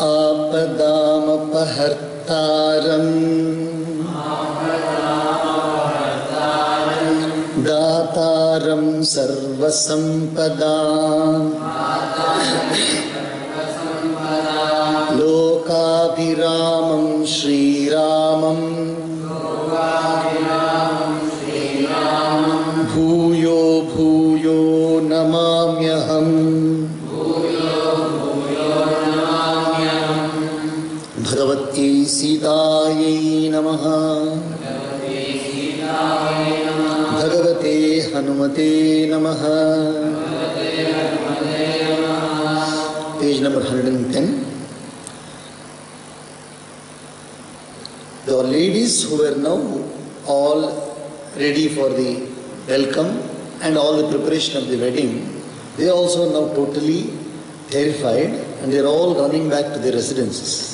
आपदामपहर्तारम् दातारं सर्वसम्पदाम् लोकाभिरामं श्रीरामम् भूयो भूयो नमाम्यहम्। भगवती सीतायै नमः। भगवते हनुमते नमः। Page number 110. The ladies who were now all ready for the welcome and all the preparation of the wedding, they also now totally terrified and they are all running back to their residences.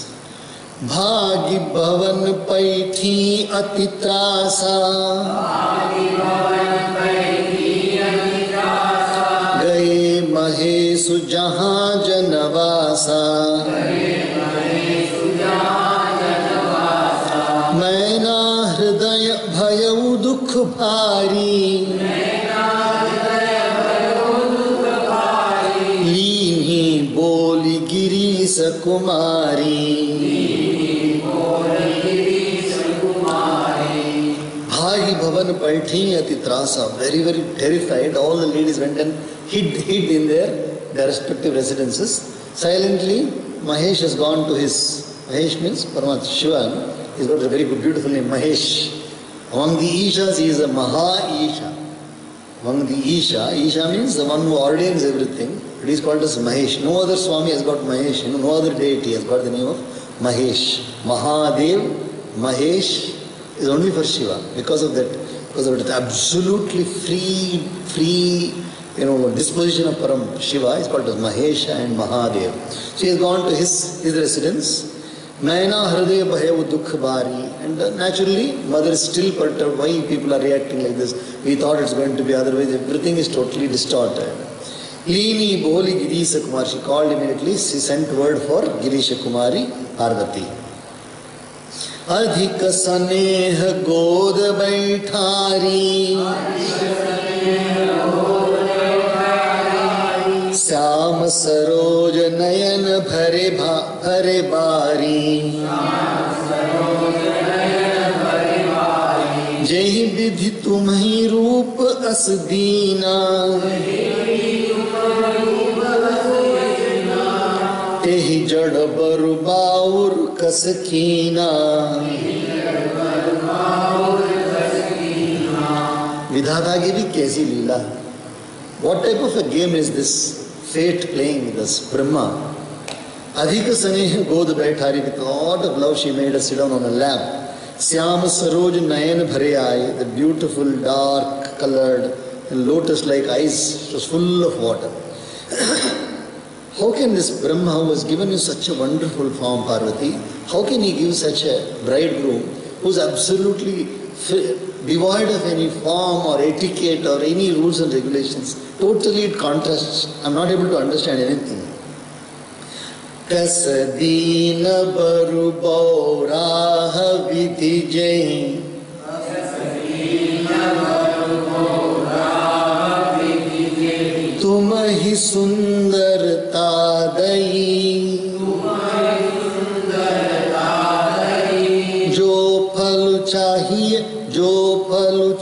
भागी भवन पैठी अति त्रासा गए महेशु जहाँ जनवासा मैना हृदय भयउ दुख भारी लीनी बोली गिरीश कुमारी। भागी भवन पैठी अति त्रासा, very very terrified. All the ladies went and hid in their respective residences. Silently, Mahesh has gone to his, Mahesh means Paramatma Shiva. He's got a very good, beautiful name, Mahesh. Among the Ishas, he is a Maha-Isha. Among the Isha, Isha means the one who ordains everything. It is called as Mahesh. No other Swami has got Mahesh. No other deity has got the name of Mahesh. Mahadev, Mahesh is only for Shiva. Because of that absolutely free disposition of Param Shiva is called as Mahesha and Mahadev. So he has gone to his residence. Naina Hridaya Bhayav Dukh Bari. And naturally, mother is still perturbed. Why people are reacting like this? We thought it's going to be otherwise. Everything is totally distorted. Lini Boli Girisha Kumari. She called immediately. She sent word for Girisha Kumari, Parvati. अधिक स्नेह गोद बैठारी श्याम सरोज नयन भरे बारी जहि विधि तुम्हि रूप अस दीना तेहि जड़ बरु बाउर कस कीना। विधाता की भी कैसी लीला। What type of a game is this? Fate playing with us, Brahma. Adhika Saneha Godh Baithari, with a lot of love she made us sit down on a lap. Syam Saroj Nayan Bhare Aaye, the beautiful dark colored lotus like eyes, it was full of water. How can this Brahma who has given you such a wonderful form, Parvati, how can he give such a bridegroom who is absolutely devoid of any form or etiquette or any rules and regulations? Totally it contrasts. I am not able to understand anything. Kas deena baru bauraha vidhi jai तुम ही सुंदरता दई जो फल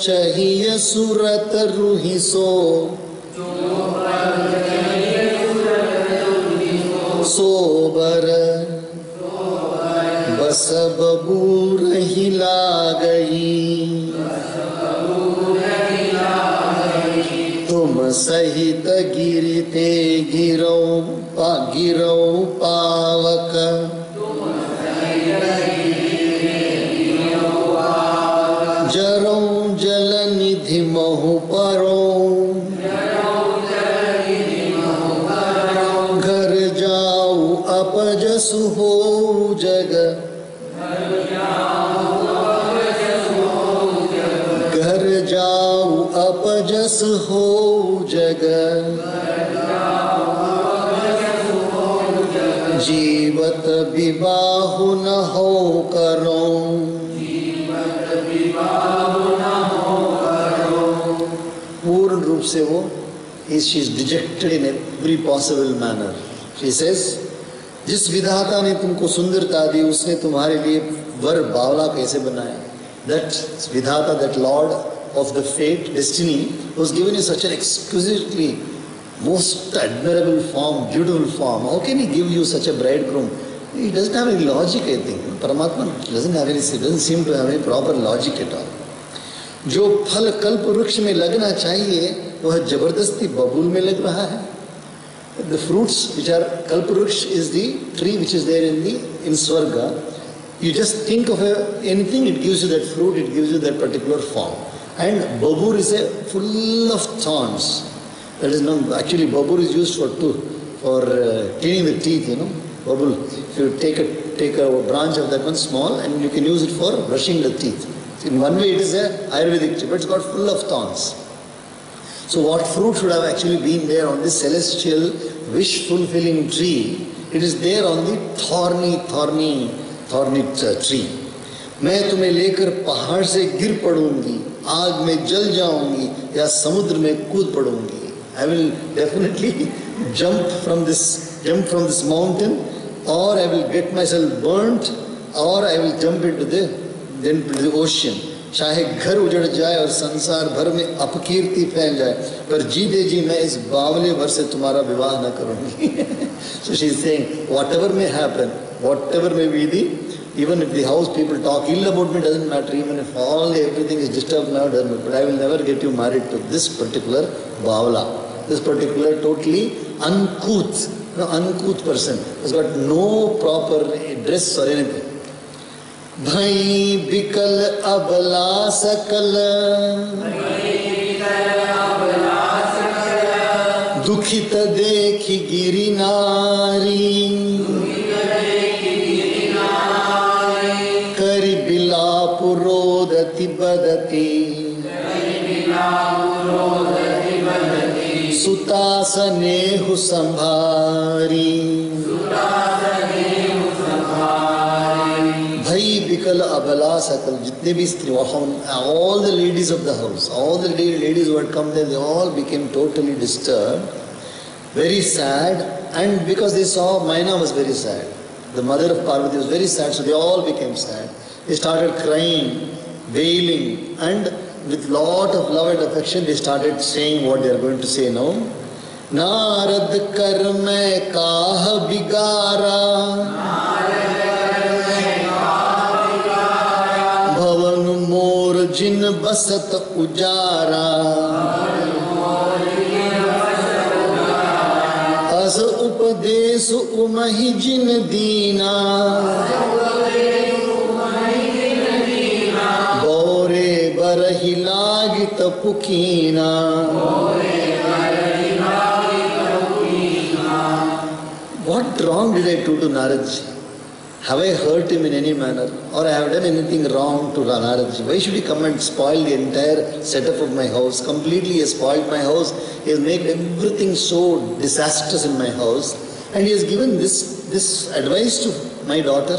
चाहिए सूरत रूही सो sober बस बबूर ही ला गई तुम सहित गिरते गिरो पावक जरो जल निधि महु परो घर जाऊ अपजसु हो जग जस हो जग, जीवत विबाहु न हो करो। पूर्ण रूप से वो she is dejected in every possible manner. She says, जिस विधाता ने तुमको सुंदरता दी उसने तुम्हारे लिए वर बावला कैसे बनाया? That विधाता, that Lord of the fate, destiny, was given you such an exquisitely most admirable form, beautiful form. How can he give you such a bridegroom? He doesn't have any logic, I think. Paramatma doesn't seem to have any proper logic at all. जो फल कल्प वृक्ष में लगना चाहिए वह जबरदस्ती बबूल में लग रहा है. The fruits which are kalpa वृक्ष is the tree which is there in Swarga. You just think of anything, it gives you that fruit, it gives you that particular form. And babur is full of thorns. That is not actually, babur is used for cleaning the teeth. Babur. If you take a branch of that one small, and you can use it for brushing the teeth. In one way, it is a Ayurvedic tree, but it's got full of thorns. So, what fruit should have actually been there on this celestial, wish-fulfilling tree? It is there on the thorny tree. मैं तुम्हें लेकर पहाड़ से गिर पड़ूंगी, आग में जल जाऊंगी या समुद्र में कूद पड़ूंगी. I will definitely jump from this mountain, or I will get myself burnt, or I will jump into the ocean. चाहे घर उजड़ जाए और संसार भर में अपकीर्ति फैल जाए, पर जीते जी मैं इस बावले भर से तुम्हारा विवाह न करूंगी. So she is saying, whatever may happen, whatever may be even if the house people talk ill about me, doesn't matter. Even if everything is disturbed now, doesn't matter. But I will never get you married to this particular bawla, this particular totally uncouth person who's got no proper dress or anything. Bhai bikal abla sakal, dukhita dekhi giri nari, kari bila purodati badati, sutasane hu sambhari. Bikal abala sakal, jitne bhi stri, all the ladies of the house, all the ladies who had come there, they all became totally disturbed, very sad, and because they saw Maina was very sad, the mother of Parvati was very sad, so they all became sad. They started crying, wailing, and with lot of love and affection, they started saying what they are going to say now. Narad kar mein kaah bigara, जिन बसत उजारा, अस उपदेश उमहि जिन दीना, गौरे बरहि लागित पुकीना. What wrong did I do to Naradji? Have I hurt him in any manner, or I have done anything wrong to Naradji? Why should he come and spoil the entire setup of my house? Completely he has spoiled my house. He has made everything so disastrous in my house. And he has given this advice to my daughter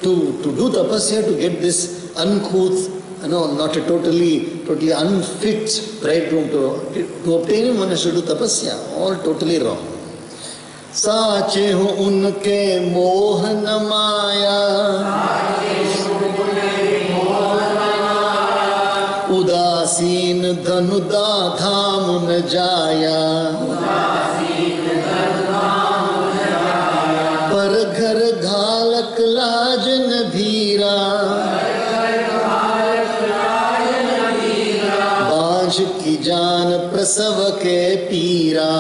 to do tapasya, to get this uncouth, not a totally unfit bridegroom. To obtain him, one has to do tapasya. All totally wrong. साचे हो उनके मोह न माया, उदासीन धनुदा धाम न जाया, पर घर घालक लाज न भीरा, बांझ की जान प्रसव के पीरा.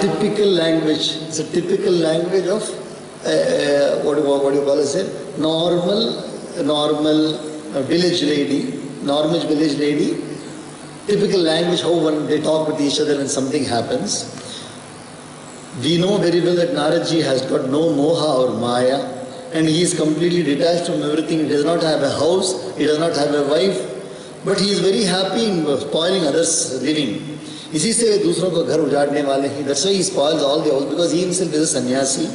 Typical language. It's a typical language of what do you call it? Normal village lady. Typical language, how they talk with each other when something happens. We know very well that Naradji has got no moha or maya, and he is completely detached from everything. He does not have a house, he does not have a wife, but he is very happy in spoiling others' living. इसी से दूसरों को घर उजाड़ने वाले हैं. That's why he spoils all the house, because he himself is a sannyasi.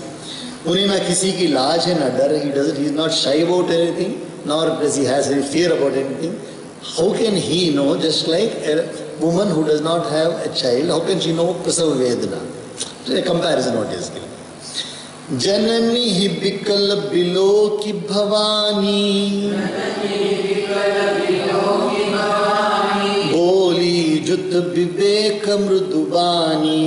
उन्हें ना किसी की लाज है ना डर. He is not shy about anything, nor does he has any fear about anything. How can he know? Just like a woman who does not have a child, how can she know prasav vedana? A comparison what is given. जननी ही बिकल below की भवानी, बोली जुत विवेक मृदुबानी,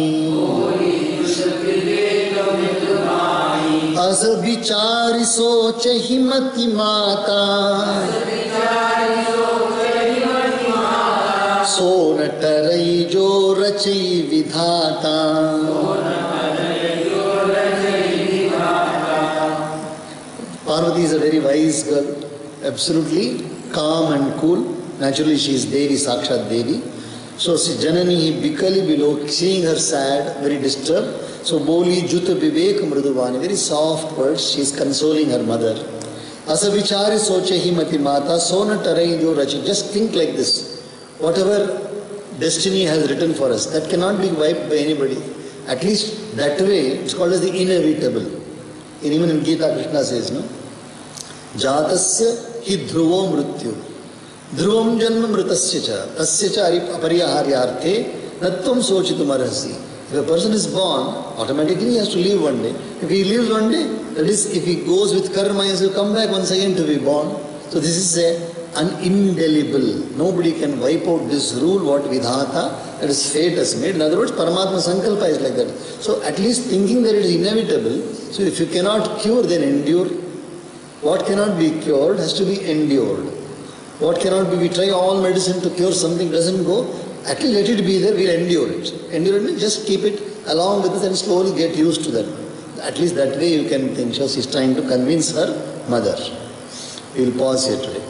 अस विचार सोच ही मति माता, सो न टरई जो रचई विधाता. Parvati is a very wise girl, absolutely calm and cool. Naturally, she is Devi, Sakshat Devi. So, Janani Bikali below, seeing her sad, very disturbed. So, Boli Juta Vivek Mriduvani, very soft words, she is consoling her mother. Asa vichari soche hi mati mata, sona tarai jo rachi. Just think like this. Whatever destiny has written for us, that cannot be wiped by anybody. At least that way, it's called as the inevitable. Even in Gita, Krishna says, no? Jatasya hi dhruvo mrityu. Dhruvam janma mritasya cha. Tasya cha apariyaharyarthe natvam sochitum arhasi. If a person is born, automatically he has to leave one day. If he leaves one day, that is, if he goes with karma, he will come back once again to be born. So this is an indelible. Nobody can wipe out this rule, what Vidhata, that is fate has made. In other words, Paramatma Sankalpa is like that. So at least thinking that it is inevitable, so if you cannot cure, then endure. What cannot be cured has to be endured. What cannot be, we try all medicine to cure something, doesn't go, at least let it be there, we'll endure it. Endure it means just keep it along with it and slowly get used to that. At least that way you can think. So she's trying to convince her mother. We'll pause here today.